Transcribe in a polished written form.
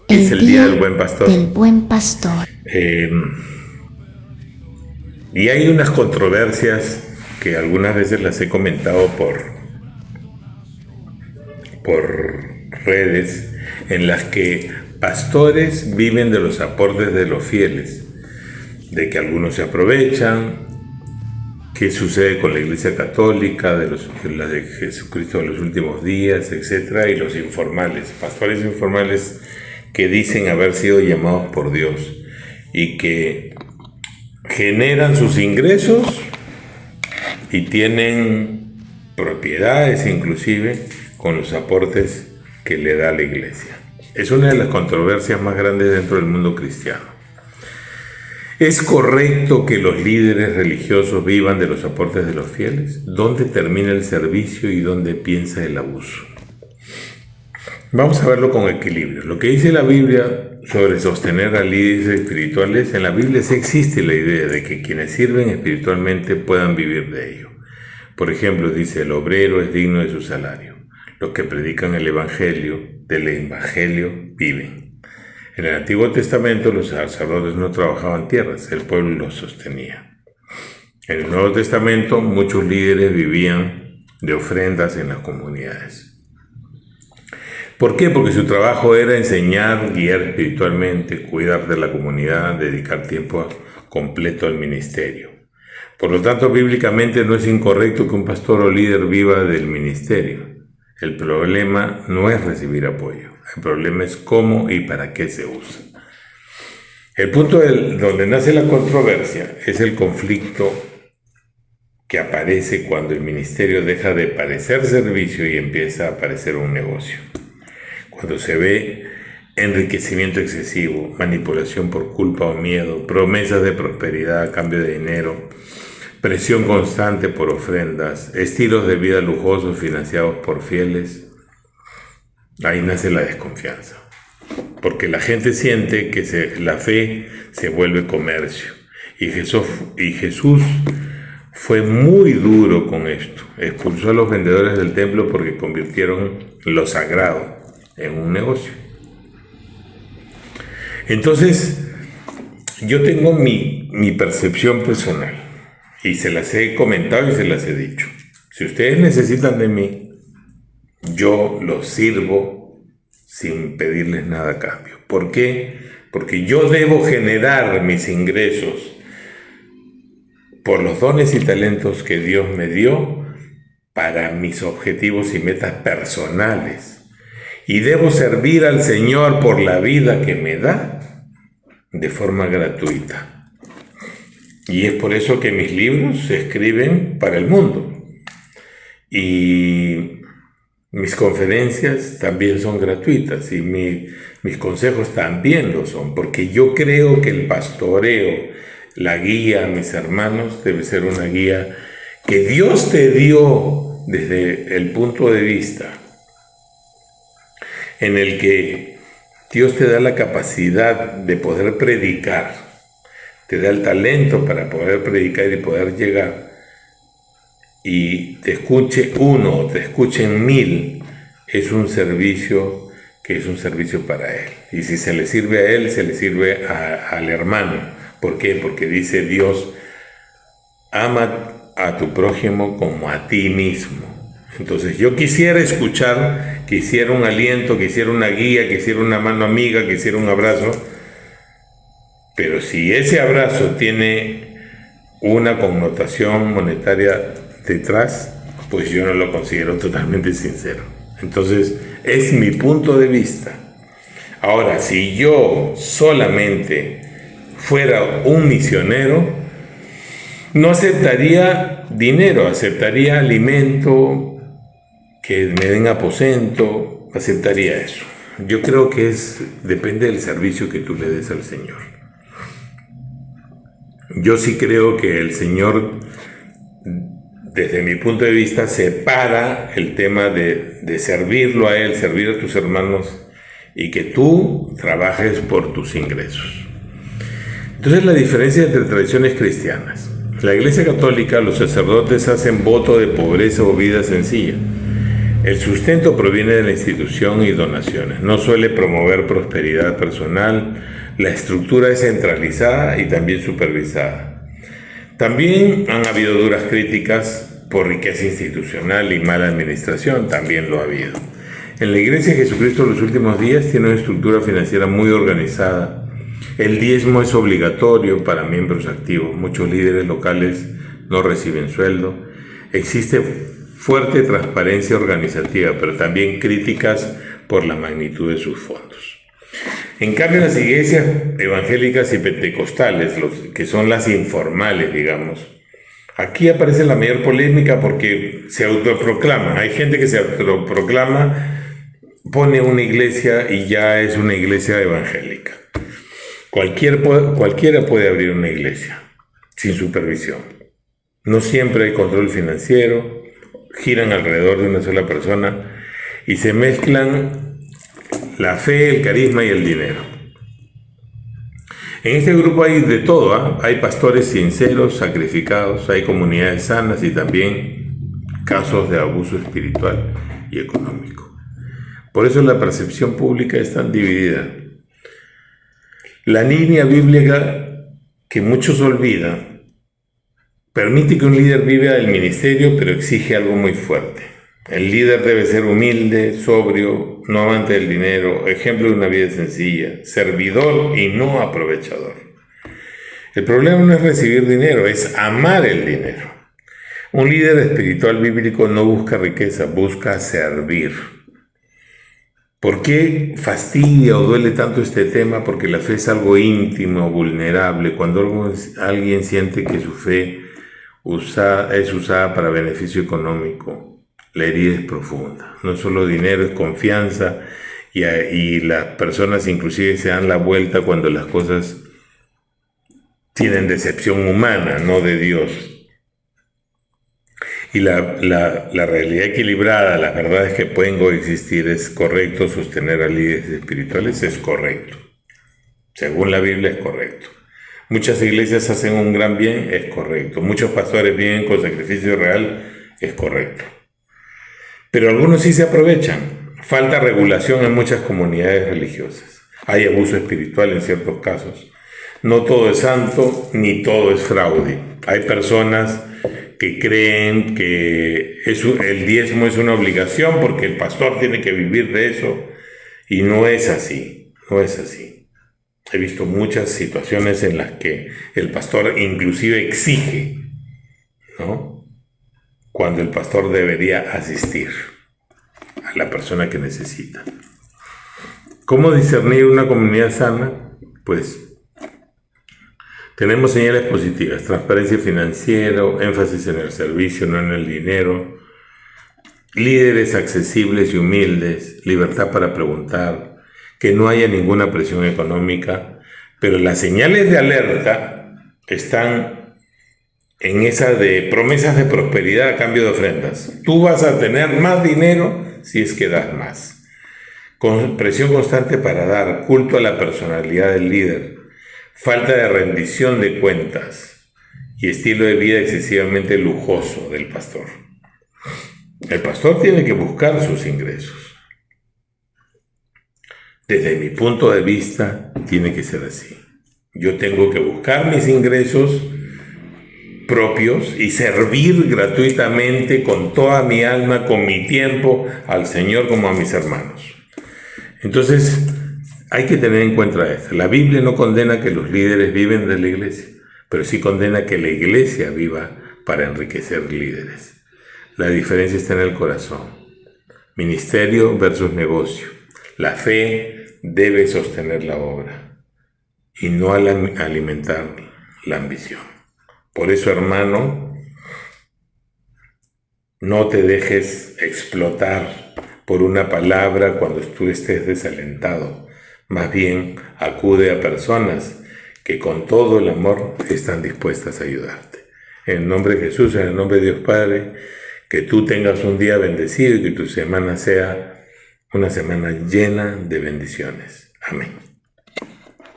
Es el Día del Buen Pastor. Y hay unas controversias que algunas veces las he comentado por redes, en las que pastores viven de los aportes de los fieles, de que algunos se aprovechan. ¿Qué sucede con la Iglesia Católica, la de Jesucristo de los últimos días, etcétera? Y los informales, pastores informales que dicen haber sido llamados por Dios y que generan sus ingresos y tienen propiedades inclusive con los aportes que le da la Iglesia. Es una de las controversias más grandes dentro del mundo cristiano. ¿Es correcto que los líderes religiosos vivan de los aportes de los fieles? ¿Dónde termina el servicio y dónde piensa el abuso? Vamos a verlo con equilibrio. Lo que dice la Biblia sobre sostener a líderes espirituales, en la Biblia sí existe la idea de que quienes sirven espiritualmente puedan vivir de ello. Por ejemplo, dice, el obrero es digno de su salario. Los que predican el Evangelio, del Evangelio viven. En el Antiguo Testamento los sacerdotes no trabajaban tierras, el pueblo los sostenía. En el Nuevo Testamento muchos líderes vivían de ofrendas en las comunidades. ¿Por qué? Porque su trabajo era enseñar, guiar espiritualmente, cuidar de la comunidad, dedicar tiempo completo al ministerio. Por lo tanto, bíblicamente no es incorrecto que un pastor o líder viva del ministerio. El problema no es recibir apoyo. El problema es cómo y para qué se usa. El punto donde nace la controversia es el conflicto que aparece cuando el ministerio deja de parecer servicio y empieza a parecer un negocio. Cuando se ve enriquecimiento excesivo, manipulación por culpa o miedo, promesas de prosperidad a cambio de dinero, presión constante por ofrendas, estilos de vida lujosos financiados por fieles, ahí nace la desconfianza, porque la gente siente que la fe se vuelve comercio, y Jesús fue muy duro con esto. Expulsó a los vendedores del templo porque convirtieron lo sagrado en un negocio. Entonces, yo tengo mi percepción personal, y se las he comentado y se las he dicho. Si ustedes necesitan de mí, yo los sirvo sin pedirles nada a cambio. ¿Por qué? Porque yo debo generar mis ingresos por los dones y talentos que Dios me dio para mis objetivos y metas personales. Y debo servir al Señor por la vida que me da de forma gratuita. Y es por eso que mis libros se escriben para el mundo. Y mis conferencias también son gratuitas y mis consejos también lo son, porque yo creo que el pastoreo, la guía a mis hermanos, debe ser una guía que Dios te dio desde el punto de vista en el que Dios te da la capacidad de poder predicar, te da el talento para poder predicar y poder llegar, y te escuche uno o te escuchen 1000, es un servicio que es un servicio para Él. Y si se le sirve a Él, se le sirve al hermano. ¿Por qué? Porque dice Dios, ama a tu prójimo como a ti mismo. Entonces yo quisiera escuchar, quisiera un aliento, quisiera una guía, quisiera una mano amiga, quisiera un abrazo, pero si ese abrazo tiene una connotación monetaria detrás, pues yo no lo considero totalmente sincero. Entonces, es mi punto de vista. Ahora, si yo solamente fuera un misionero, no aceptaría dinero, aceptaría alimento, que me den aposento, aceptaría eso. Yo creo que depende del servicio que tú le des al Señor. Yo sí creo que el Señor, desde mi punto de vista, separa el tema de servirlo a Él, servir a tus hermanos, y que tú trabajes por tus ingresos. Entonces, la diferencia entre tradiciones cristianas. La Iglesia Católica, los sacerdotes hacen voto de pobreza o vida sencilla. El sustento proviene de la institución y donaciones. No suele promover prosperidad personal. La estructura es centralizada y también supervisada. También han habido duras críticas por riqueza institucional y mala administración. También lo ha habido. En la Iglesia de Jesucristo de los últimos días tiene una estructura financiera muy organizada. El diezmo es obligatorio para miembros activos. Muchos líderes locales no reciben sueldo. Existe fuerte transparencia organizativa, pero también críticas por la magnitud de sus fondos. En cambio, las iglesias evangélicas y pentecostales, que son las informales, digamos, aquí aparece la mayor polémica porque se autoproclama. Hay gente que se autoproclama, pone una iglesia y ya es una iglesia evangélica. Cualquiera puede abrir una iglesia sin supervisión. No siempre hay control financiero, giran alrededor de una sola persona y se mezclan la fe, el carisma y el dinero. En este grupo hay de todo, ¿eh? Hay pastores sinceros, sacrificados, hay comunidades sanas y también casos de abuso espiritual y económico. Por eso la percepción pública es tan dividida. La línea bíblica que muchos olvidan permite que un líder viva del ministerio, pero exige algo muy fuerte. El líder debe ser humilde, sobrio, no amante del dinero, ejemplo de una vida sencilla, servidor y no aprovechador. El problema no es recibir dinero, es amar el dinero. Un líder espiritual bíblico no busca riqueza, busca servir. ¿Por qué fastidia o duele tanto este tema? Porque la fe es algo íntimo, vulnerable. Cuando alguien siente que su fe es usada para beneficio económico, la herida es profunda. No solo dinero, es confianza y las personas inclusive se dan la vuelta cuando las cosas tienen decepción humana, no de Dios. Y la realidad equilibrada, las verdades que pueden coexistir, es correcto sostener a líderes espirituales, es correcto. Según la Biblia es correcto. Muchas iglesias hacen un gran bien, es correcto. Muchos pastores viven con sacrificio real, es correcto. Pero algunos sí se aprovechan. Falta regulación en muchas comunidades religiosas. Hay abuso espiritual en ciertos casos. No todo es santo, ni todo es fraude. Hay personas que creen que el diezmo es una obligación porque el pastor tiene que vivir de eso, y no es así, no es así. He visto muchas situaciones en las que el pastor inclusive exige, ¿no?, cuando el pastor debería asistir a la persona que necesita. ¿Cómo discernir una comunidad sana? Pues tenemos señales positivas: transparencia financiera, énfasis en el servicio, no en el dinero, líderes accesibles y humildes, libertad para preguntar, que no haya ninguna presión económica. Pero las señales de alerta están en esa de promesas de prosperidad a cambio de ofrendas. Tú vas a tener más dinero si es que das más. Con presión constante para dar, culto a la personalidad del líder, falta de rendición de cuentas y estilo de vida excesivamente lujoso del pastor. El pastor tiene que buscar sus ingresos. Desde mi punto de vista, tiene que ser así. Yo tengo que buscar mis ingresos propios y servir gratuitamente con toda mi alma, con mi tiempo, al Señor como a mis hermanos. Entonces, hay que tener en cuenta esto. La Biblia no condena que los líderes viven de la iglesia, pero sí condena que la iglesia viva para enriquecer líderes. La diferencia está en el corazón. Ministerio versus negocio. La fe debe sostener la obra y no alimentar la ambición. Por eso, hermano, no te dejes explotar por una palabra cuando tú estés desalentado. Más bien, acude a personas que con todo el amor están dispuestas a ayudarte. En el nombre de Jesús, en el nombre de Dios Padre, que tú tengas un día bendecido y que tu semana sea una semana llena de bendiciones. Amén.